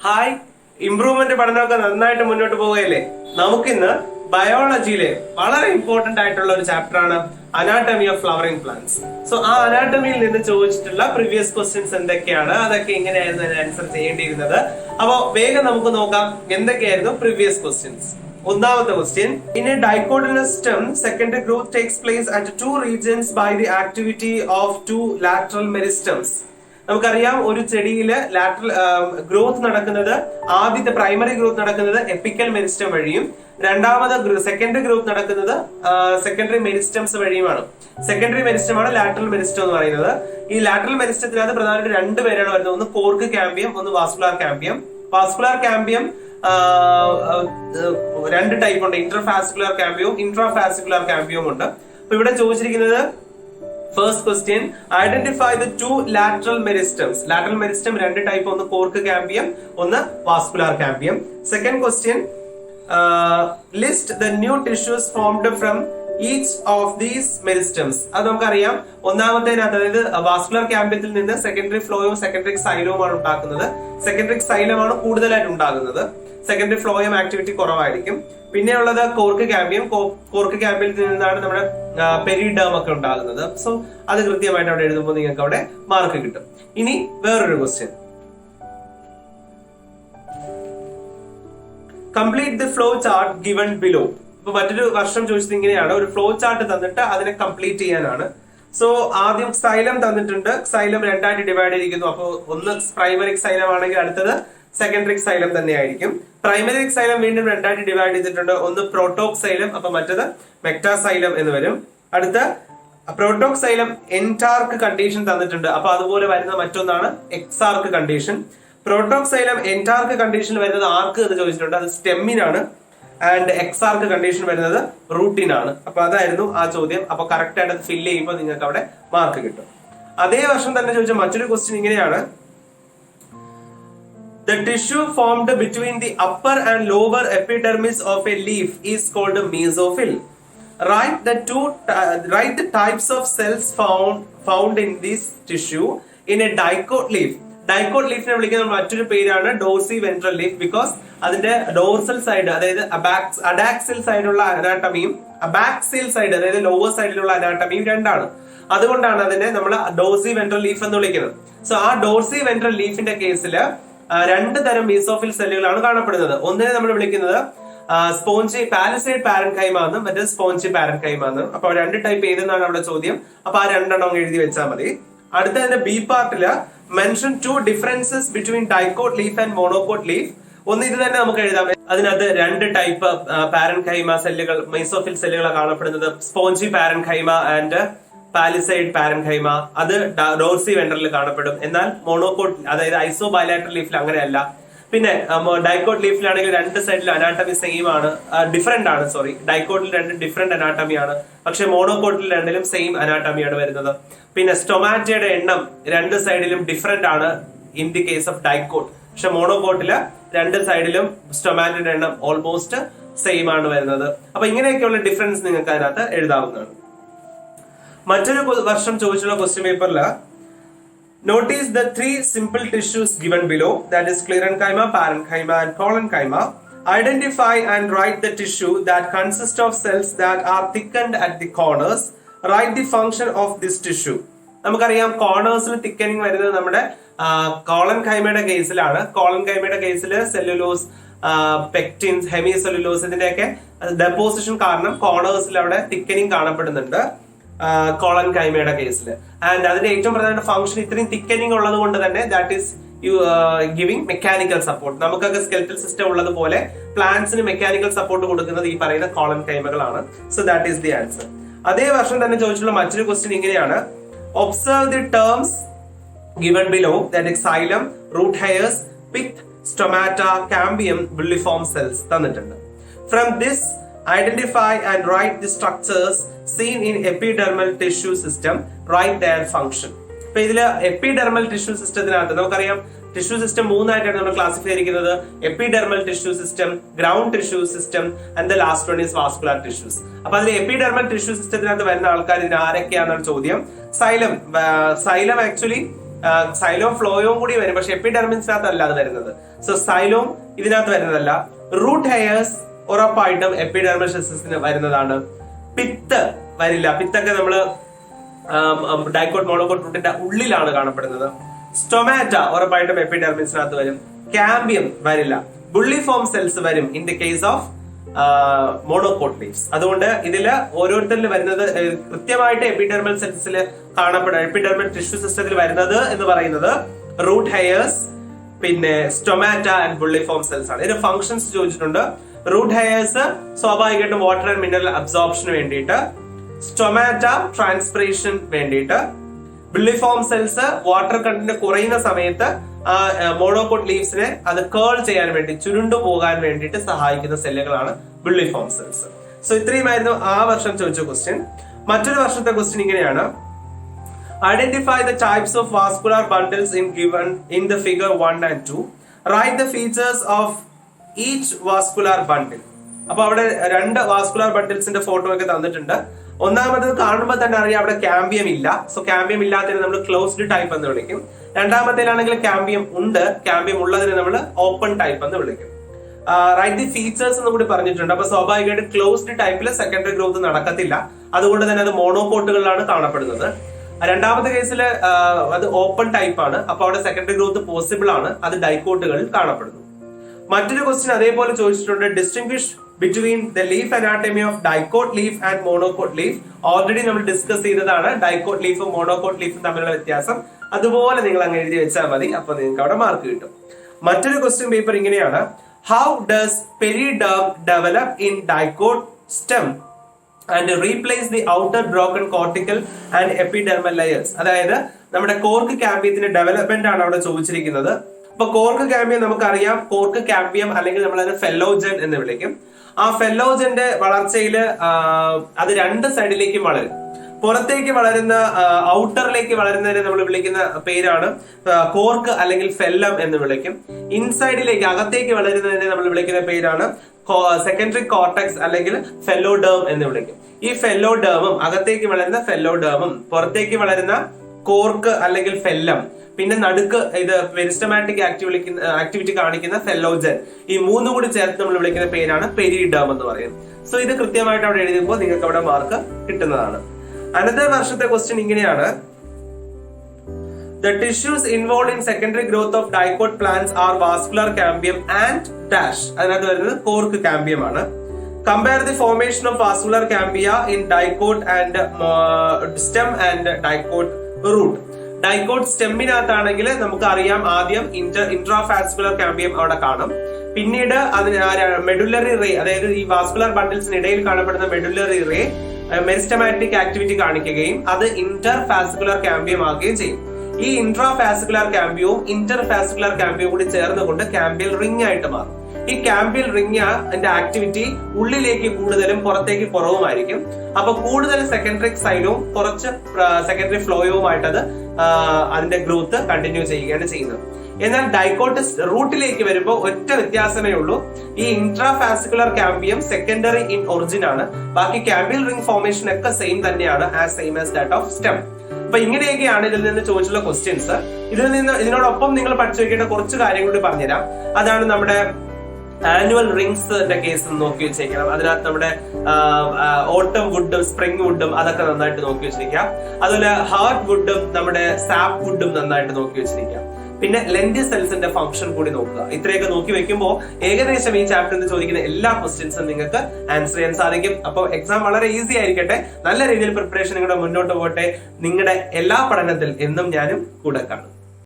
Hi, improvement പഠനമൊക്കെ നന്നായിട്ട് മുന്നോട്ട് പോവുകയല്ലേ. നമുക്കിന്ന് ബയോളജിയിലെ വളരെ ഇമ്പോർട്ടന്റ് ആയിട്ടുള്ള ഒരു ചാപ്റ്റർ ആണ് anatomy of flowering plants. So ആ അനാട്ടമിയിൽ നിന്ന് ചോദിച്ചിട്ടുള്ള പ്രീവിയസ് ക്വസ്റ്റ്യൻസ് എന്തൊക്കെയാണ്, അതൊക്കെ എങ്ങനെയായിരുന്നു ആൻസർ ചെയ്യേണ്ടിയിരുന്നത്. അപ്പോ വേഗം നമുക്ക് നോക്കാം എന്തൊക്കെയായിരുന്നു പ്രീവിയസ് ക്വസ്റ്റ്യൻസ്. ഒന്നാമത്തെ question, in a dicotyledonous stem secondary growth takes place at two regions by the activity of two lateral meristems. നമുക്കറിയാം, ഒരു ചെടിയില് ലാറ്ററൽ ഗ്രോത്ത് നടക്കുന്നത്, ആദ്യത്തെ പ്രൈമറി ഗ്രോത്ത് നടക്കുന്നത് എപ്പിക്കൽ മെരിസ്റ്റം വഴിയും, രണ്ടാമത് സെക്കൻഡറി ഗ്രോത്ത് നടക്കുന്നത് സെക്കൻഡറി മെരിസ്റ്റംസ് വഴിയുമാണ്. സെക്കൻഡറി മെരിസ്റ്റമാണ് ലാറ്ററൽ മെരിസ്റ്റം എന്ന് പറയുന്നത്. ഈ ലാറ്ററൽ മെരിസ്റ്റത്തിനകത്ത് പ്രധാനമായിട്ട് രണ്ട് പേരാണ് വരുന്നത്. ഒന്ന് കോർക്ക് കാമ്പിയം, ഒന്ന് വാസ്കുലാർ കാമ്പിയം. വാസ്കുലാർ കാമ്പിയം രണ്ട് ടൈപ്പ് ഉണ്ട്, ഇന്റർഫാസിക്കുലർ കാമ്പിയവും ഇൻട്രാഫാസിക്കുലർ കാമ്പിയവും ഉണ്ട്. അപ്പൊ ഇവിടെ ചോദിച്ചിരിക്കുന്നത് first question, identify the two lateral meristems. Lateral meristem രണ്ട് ടൈപ്പ്, ഒന്ന് കോർക്ക് കാമ്പിയം, ഒന്ന് vascular cambium. Second question, list the new tissues formed from each of these meristems. അത് നമുക്കറിയാം, ഒന്നാമത്തേനകത്ത് അതായത് വാസ്കുലർ കാമ്പിയത്തിൽ നിന്ന് സെക്കൻഡറി ഫ്ലോയും സെക്കൻഡറി സൈലവുമാണ് ഉണ്ടാക്കുന്നത്. സെക്കൻഡറി സൈലമാണ് കൂടുതലായിട്ട് ഉണ്ടാകുന്നത്, സെക്കൻഡറി ഫ്ലോയം ആക്ടിവിറ്റി കുറവായിരിക്കും. പിന്നെയുള്ളത് കോർക്ക് കാമ്പിയം. കോർക്ക് കാമ്പിയത്തിൽ നിന്നാണ് നമ്മുടെ പെരിഡേം ഒക്കെ ഉണ്ടാകുന്നത്. സോ അത് കൃത്യമായിട്ട് അവിടെ എഴുതുമ്പോൾ നിങ്ങൾക്ക് അവിടെ മാർക്ക് കിട്ടും. ഇനി വേറൊരു question, complete the flow chart given below. ഇപ്പൊ മറ്റൊരു വർഷം ചോദിച്ചത് ഇങ്ങനെയാണ്, ഒരു ഫ്ലോ ചാർട്ട് തന്നിട്ട് അതിനെ കംപ്ലീറ്റ് ചെയ്യാനാണ്. സോ ആദ്യം സൈലം തന്നിട്ടുണ്ട്, സൈലം രണ്ടായിട്ട് ഡിവൈഡ് ചെയ്തിരിക്കുന്നു. അപ്പൊ ഒന്ന് പ്രൈമറി സൈലം ആണെങ്കിൽ അടുത്തത് സെക്കൻഡറി സൈലം തന്നെയായിരിക്കും. പ്രൈമറി സൈലം വീണ്ടും രണ്ടായിട്ട് ഡിവൈഡ് ചെയ്തിട്ടുണ്ട്, ഒന്ന് പ്രോട്ടോക്സൈലം, അപ്പൊ മറ്റത് മെക്ടാസൈലം എന്ന് വരും. അടുത്ത പ്രോട്ടോക്സൈലം എൻടാർക്ക് കണ്ടീഷൻ തന്നിട്ടുണ്ട്, അപ്പൊ അതുപോലെ വരുന്ന മറ്റൊന്നാണ് എക്സാർക്ക് കണ്ടീഷൻ. പ്രോട്ടോക്സൈലം എൻടാർക്ക് കണ്ടീഷൻ വരുന്നത് ആർക്ക് എന്ന് ചോദിച്ചിട്ടുണ്ട്, അത് സ്റ്റെമ്മിനാണ്. ആൻഡ് എക്സാർക്ക് കണ്ടീഷൻ വരുന്നത് റൂട്ടിനാണ്. അപ്പൊ അതായിരുന്നു ആ ചോദ്യം. അപ്പൊ കറക്റ്റ് ആയിട്ട് ഫില്ല് ചെയ്യുമ്പോൾ നിങ്ങൾക്ക് അവിടെ മാർക്ക് കിട്ടും. അതേ വർഷം തന്നെ ചോദിച്ച മറ്റൊരു ക്വസ്റ്റ്യൻ ഇങ്ങനെയാണ്, the tissue formed between the upper and lower epidermis of a leaf is called a mesophyll. Write the types of cells found in this tissue in a dicot leaf. Dicot ലീഫിനെ വിളിക്കുന്ന മറ്റൊരു പേരാണ് dorsiventral leaf. Because അതിന്റെ dorsal side, അതായത് adaxial സൈഡുള്ള അനാട്ടമിയും അബാക്സിൽ side, അതായത് lower സൈഡിലുള്ള അനാട്ടമിയും രണ്ടാണ്. അതുകൊണ്ടാണ് അതിനെ നമ്മൾ ഡോർസി വെൻട്രൽ ലീഫ് എന്ന് വിളിക്കുന്നത്. സോ ആ ഡോർസി വെൻട്രൽ ലീഫിന്റെ കേസില് രണ്ട് തരം മീസോഫിൽ സെല്ലുകളാണ് കാണപ്പെടുന്നത്. ഒന്നിനെ നമ്മൾ വിളിക്കുന്നത് സ്പോഞ്ചി പാലിസൈഡ് പാരൻകൈമ എന്നും മറ്റേ സ്പോഞ്ചി പാരൻകൈമ എന്നും. അപ്പൊ രണ്ട് ടൈപ്പ് ഏതെന്നാണ് അവിടെ ചോദ്യം. അപ്പൊ ആ രണ്ടെണ്ണം എഴുതി വെച്ചാൽ മതി. അടുത്തതിന്റെ ബി പാർട്ടില് mention two differences between dicot leaf and monocot leaf. ഒന്ന് ഇത് തന്നെ നമുക്ക് എഴുതാം. അതിനകത്ത് രണ്ട് ടൈപ്പ് പാരൻകൈമ സെല്ലുകൾ, മീസോഫിൽ സെല്ലുകളാണ് കാണപ്പെടുന്നത്. Spongy parenchyma and palisade parenchyma, അത് ഡോർസി വെൻട്രലിൽ കാണപ്പെടും. എന്നാൽ മോണോകോട്ട്, അതായത് ഐസോ ബയലാറ്ററൽ ലീഫിൽ അങ്ങനെയല്ല. പിന്നെ ഡൈക്കോട്ട് ലീഫിലാണെങ്കിൽ രണ്ട് സൈഡിൽ അനാട്ടമി സെയിം ആണ്, ഡിഫറെന്റ് ആണ്. സോറി, ഡൈക്കോട്ടിൽ രണ്ട് ഡിഫറെന്റ് അനാട്ടമിയാണ്, പക്ഷെ മോണോകോട്ടിൽ രണ്ടിലും സെയിം അനാട്ടമിയാണ് വരുന്നത്. പിന്നെ സ്റ്റൊമാറ്റയുടെ എണ്ണം രണ്ട് സൈഡിലും ഡിഫറെന്റ് ആണ് in the case of dicot, പക്ഷെ മോണോകോട്ടില് രണ്ട് സൈഡിലും സ്റ്റൊമാറ്റയുടെ എണ്ണം ഓൾമോസ്റ്റ് സെയിം ആണ് വരുന്നത്. അപ്പൊ ഇങ്ങനെയൊക്കെയുള്ള ഡിഫറൻസ് നിങ്ങൾക്ക് അതിനകത്ത് എഴുതാവുന്നതാണ്. മറ്റൊരു വർഷം ചോദിച്ചുള്ള ക്വസ്റ്റ്യൻ പേപ്പറില്, notice the three simple tissues given below, that is sclerenchyma, parenchyma and collenchyma. Identify and write the tissue that consists of cells that are thickened at the corners. Write the function of this tissue. നമുക്കറിയാം, കോർണേഴ്സിൽ thickening വരുന്നത് നമ്മുടെ കോളൻകൈമയുടെ കേസിലാണ്. കോളൻകൈമയുടെ കേസിൽ cellulose, പെക്റ്റിൻസ്, hemi cellulose ഇതിന്റെയൊക്കെ deposition കാരണം കോർണേഴ്സിൽ അവിടെ thickening കാണപ്പെടുന്നുണ്ട് കോളൻകൈമയുടെ കേസിൽ. ആൻഡ് അതിന്റെ ഏറ്റവും പ്രധാന ഫംഗ്ഷൻ ഇത്രയും തിക്കനിങ് ഉള്ളത് കൊണ്ട് തന്നെ that is giving mechanical support. നമുക്കൊക്കെ സ്കെൽറ്റൽ സിസ്റ്റം ഉള്ളതുപോലെ പ്ലാന്റ്സിന് മെക്കാനിക്കൽ സപ്പോർട്ട് കൊടുക്കുന്നത് ഈ പറയുന്ന കോളൻകൈമകളാണ്. So that is the answer. അതേ വർഷം തന്നെ ചോദിച്ചിട്ടുള്ള മറ്റൊരു ക്വസ്റ്റ്യൻ ഇങ്ങനെയാണ്, observe the terms given below, that is xylem, root hairs, pith, stomata, cambium, bulliform cells തന്നിട്ടുണ്ട്. From this identify and write the structures seen in epidermal tissue system. Write their function. ഇപ്പൊ ഇതില് epidermal tissue സിസ്റ്റത്തിനകത്ത് നമുക്കറിയാം, tissue system മൂന്നായിട്ടാണ് നമ്മൾ classify ചെയ്തിരിക്കുന്നത്. Epidermal tissue system, ground tissue system and the last one is vascular tissues. അപ്പൊ അതിൽ epidermal tissue സിസ്റ്റത്തിനകത്ത് വരുന്ന ആൾക്കാർ ഇതിന് ആരൊക്കെയാണെന്നാണ് ചോദ്യം. സൈലം ആക്ച്വലി സൈലോം ഫ്ലോയും കൂടി വരും, പക്ഷെ എപ്പിഡെർമിസിനകത്ത് അല്ല അത് വരുന്നത്. സോ സൈലോം ഇതിനകത്ത് വരുന്നതല്ല. റൂട്ട് ഹെയർസ് ഉറപ്പായിട്ടും എപ്പിഡെർമിസിന് വരുന്നതാണ്. പിത്ത് വരില്ല. പിത്തൊക്കെ നമ്മള് ഡൈക്കോട്ട് മോണോകോട്ട് റൂട്ടിന്റെ ഉള്ളിലാണ് കാണപ്പെടുന്നത്. സ്റ്റൊമാറ്റ ഉറപ്പായിട്ടും എപ്പിഡെർമിസിനകത്ത് വരും. കാമ്പിയം വരില്ല. ബുള്ളിഫോം സെൽസ് വരും in the case of monocot leaves. അതുകൊണ്ട് ഇതില് ഓരോരുത്തരിൽ വരുന്നത് കൃത്യമായിട്ട് എപ്പിഡെർമൽ സെൽസിൽ കാണപ്പെടുക, എപ്പിഡെർമൽ ടിഷ്യൂ സിസ്റ്റത്തിൽ വരുന്നത് എന്ന് പറയുന്നത് റൂട്ട് ഹെയർസ്, പിന്നെ സ്റ്റൊമാറ്റ ആൻഡ് ബുള്ളിഫോം സെൽസ് ആണ്. ഇതിന്റെ ഫംഗ്ഷൻസ് ചോദിച്ചിട്ടുണ്ട്. റൂട്ട് ഹെയർസ് സ്വാഭാവികമായിട്ടും വാട്ടർ ആൻഡ് മിനറൽ അബ്സോർപ്ഷന് വേണ്ടിയിട്ട്, സ്റ്റൊമാറ്റ ട്രാൻസ്പിറേഷൻ വേണ്ടിയിട്ട്, ബുള്ളിഫോം സെൽസ് വാട്ടർ കണ്ടന്റ് കുറയുന്ന സമയത്ത് മോണോകോട്ട് ലീവ്സിനെ അത് കേൾ ചെയ്യാൻ വേണ്ടി, ചുരുണ്ടു പോകാൻ വേണ്ടിയിട്ട് സഹായിക്കുന്ന സെല്ലുകളാണ് ബുള്ളിഫോം സെൽസ്. സോ ഇത്രയുമായിരുന്നു ആ വർഷം ചോദിച്ച ക്വസ്റ്റ്യൻ. മറ്റൊരു വർഷത്തെ ക്വസ്റ്റ്യൻ ഇങ്ങനെയാണ്: identify the types of vascular bundles in the figure 1 and 2. Write the features of each vascular ബണ്ടിൽ. അപ്പൊ അവിടെ രണ്ട് വാസ്കുലർ ബണ്ടിൽസിന്റെ ഫോട്ടോ ഒക്കെ തന്നിട്ടുണ്ട്. ഒന്നാമത് കാണുമ്പോൾ തന്നെ അറിയാം അവിടെ കാമ്പിയം ഇല്ല. സോ കാമ്പിയം ഇല്ലാത്തതിന് നമ്മൾ ക്ലോസ്ഡ് ടൈപ്പ് എന്ന് വിളിക്കും. രണ്ടാമത്തേലാണെങ്കിൽ കാമ്പിയം ഉണ്ട്, കാമ്പിയം ഉള്ളതിനെ നമ്മൾ ഓപ്പൺ ടൈപ്പ് എന്ന് വിളിക്കും. റൈറ്റ് ദി ഫീച്ചേഴ്സ് എന്ന് കൂടി പറഞ്ഞിട്ടുണ്ട്. അപ്പൊ സ്വാഭാവികമായിട്ട് ക്ലോസ്ഡ് ടൈപ്പിൽ സെക്കൻഡറി ഗ്രോത്ത് നടക്കത്തില്ല, അതുകൊണ്ട് തന്നെ അത് മോണോകോട്ടുകളിലാണ് കാണപ്പെടുന്നത്. രണ്ടാമത്തെ കേസിൽ അത് ഓപ്പൺ ടൈപ്പ് ആണ്, അപ്പൊ അവിടെ സെക്കൻഡറി ഗ്രോത്ത് പോസിബിൾ ആണ്, അത് ഡൈക്കോട്ടുകളിൽ കാണപ്പെടുന്നു. മറ്റൊരു ക്വസ്റ്റ്യൻ അതേപോലെ ചോദിച്ചിട്ടുണ്ട്: distinguish between the leaf anatomy of dicot leaf and monocot leaf. Already നമ്മൾ ഡിസ്കസ് ചെയ്തതാണ് ഡൈക്കോട്ട് ലീഫും മോണോകോട്ട് ലീഫും തമ്മിലുള്ള വ്യത്യാസം. അതുപോലെ നിങ്ങൾ അങ്ങ് എഴുതി വെച്ചാൽ മതി, അപ്പൊ നിങ്ങൾക്ക് അവിടെ മാർക്ക് കിട്ടും. മറ്റൊരു ക്വസ്റ്റ്യൻ പേപ്പർ ഇങ്ങനെയാണ്: how does periderm develop in dicot stem and replace the outer broken cortical and epidermal layers. അതായത് നമ്മുടെ കോർക്ക് കാമ്പിയത്തിന്റെ ഡെവലപ്മെന്റ് ആണ് അവിടെ ചോദിച്ചിരിക്കുന്നത്. അപ്പൊ കോർക്ക് കാമ്പിയം നമുക്കറിയാം, കോർക്ക് കാമ്പിയം അല്ലെങ്കിൽ നമ്മൾ അതിനെ ഫെല്ലോജൻ എന്ന് വിളിക്കും. ആ ഫെല്ലോജന്റെ വളർച്ചയില് അത് രണ്ട് സൈഡിലേക്കും വളരും. പുറത്തേക്ക് വളരുന്ന, ഔട്ടറിലേക്ക് വളരുന്നതിനെ നമ്മൾ വിളിക്കുന്ന പേരാണ് കോർക്ക് അല്ലെങ്കിൽ ഫെല്ലം എന്ന് വിളിക്കും. ഇൻസൈഡിലേക്ക്, അകത്തേക്ക് വളരുന്നതിനെ നമ്മൾ വിളിക്കുന്ന പേരാണ് സെക്കൻഡറി കോർട്ടക്സ് അല്ലെങ്കിൽ ഫെല്ലോഡേം എന്ന് വിളിക്കും. ഈ ഫെല്ലോഡേമും, അകത്തേക്ക് വളരുന്ന ഫെല്ലോഡേമും, പുറത്തേക്ക് വളരുന്ന കോർക്ക് അല്ലെങ്കിൽ ഫെല്ലം, പിന്നെ നടുക്ക് ഇത് പെരിസ്റ്റമാറ്റിക് ആക്ടിവിറ്റി കാണിക്കുന്ന ഫെല്ലോജൻ, ഈ മൂന്നും കൂടി ചേർത്ത് നമ്മൾ വിളിക്കുന്ന പേരാണ് പെരിഡേം എന്ന് പറയും. സോ ഇത് കൃത്യമായിട്ട് അവിടെ എഴുതുമ്പോൾ നിങ്ങൾക്ക് അവിടെ മാർക്ക് കിട്ടുന്നതാണ്. അനന്തര വർഷത്തെ ക്വസ്റ്റ്യൻ ഇങ്ങനെയാണ്: The tissues involved in secondary growth of dicot plants are vascular cambium and dash. അതിനകത്ത് വരുന്നത് കോർക്ക് കാമ്പിയം ആണ്. Compare the formation of vascular cambia in dicot and stem and dicot root. Dicot സ്റ്റെമ്മിനകത്താണെങ്കിൽ നമുക്ക് അറിയാം ആദ്യം ഇൻട്രാഫാസ്കുലർ cambium അവിടെ കാണും. പിന്നീട് അതിന് മെഡുലറി റേ, അതായത് ഈ വാസ്കുലർ ബണ്ടിൽസിന് ഇടയിൽ കാണപ്പെടുന്ന മെഡുലറി റേ മെരിസ്റ്റമാറ്റിക് ആക്ടിവിറ്റി കാണിക്കുകയും അത് ഇന്റർഫാസ്കുലർ കാമ്പിയം ആകുകയും ചെയ്യും. ഈ ഇൻട്രാഫാസ്കുലർ കാമ്പിയവും ഇന്റർഫാസ്കുലർ കാമ്പിയവും കൂടി ചേർന്നുകൊണ്ട് കാമ്പിയൽ റിംഗ് ആയിട്ട് മാറും. ഈ കാമ്പിയൽ റിംഗ് ആക്ടിവിറ്റി ഉള്ളിലേക്ക് കൂടുതലും പുറത്തേക്ക് കുറവുമായിരിക്കും. അപ്പൊ കൂടുതൽ സെക്കൻഡറി സൈലവും കുറച്ച് സെക്കൻഡറി ഫ്ലോയുമായിട്ട് അത് അതിന്റെ ഗ്രോത്ത് കണ്ടിന്യൂ ചെയ്യുകയാണ് ചെയ്യുന്നത്. എന്നാൽ ഡൈക്കോട്ടസ് റൂട്ടിലേക്ക് വരുമ്പോൾ ഒറ്റ വ്യത്യാസമേ ഉള്ളൂ. ഈ ഇൻട്രാഫാസ്കുലർ കാമ്പിയം സെക്കൻഡറി ഇൻ ഒറിജിൻ ആണ്. ബാക്കി കാമ്പിയൽ റിംഗ് ഫോർമേഷൻ ഒക്കെ സെയിം തന്നെയാണ്, same as that of stem. അപ്പൊ ഇങ്ങനെയൊക്കെയാണ് ഇതിൽ നിന്ന് ചോദിച്ചുള്ള ക്വസ്റ്റ്യൻസ്. ഇതിനോടൊപ്പം നിങ്ങൾ പഠിച്ചു വെക്കേണ്ട കുറച്ച് കാര്യങ്ങൾ കൂടി പറഞ്ഞുതരാം. അതാണ് നമ്മുടെ ആനുവൽ റിംഗ്സിന്റെ കേസ് നോക്കി വെച്ചേക്കണം. അതിനകത്ത് നമ്മുടെ ഓട്ടം വുഡും സ്പ്രിംഗ് വുഡും അതൊക്കെ നന്നായിട്ട് നോക്കി വെച്ചിരിക്കാം. അതുപോലെ ഹാർട്ട് വുഡും നമ്മുടെ സാപ്പ് വുഡും നന്നായിട്ട് നോക്കി വെച്ചിരിക്കാം. പിന്നെ ലെൻഡി സെൽസിന്റെ ഫംഗ്ഷൻ കൂടി നോക്കുക. ഇത്രയൊക്കെ നോക്കി വെക്കുമ്പോൾ ഏകദേശം ഈ ചാപ്റ്ററിൽ ചോദിക്കുന്ന എല്ലാ ക്വസ്റ്റ്യൻസും നിങ്ങൾക്ക് ആൻസർ ചെയ്യാൻ സാധിക്കും. അപ്പോൾ എക്സാം വളരെ ഈസി ആയിരിക്കട്ടെ. നല്ല രീതിയിൽ പ്രിപ്പറേഷൻ നിങ്ങളുടെ മുന്നോട്ട് പോകട്ടെ. നിങ്ങളുടെ എല്ലാ പഠനത്തിൽ എന്നും ഞാനും കൂടെ കാണും.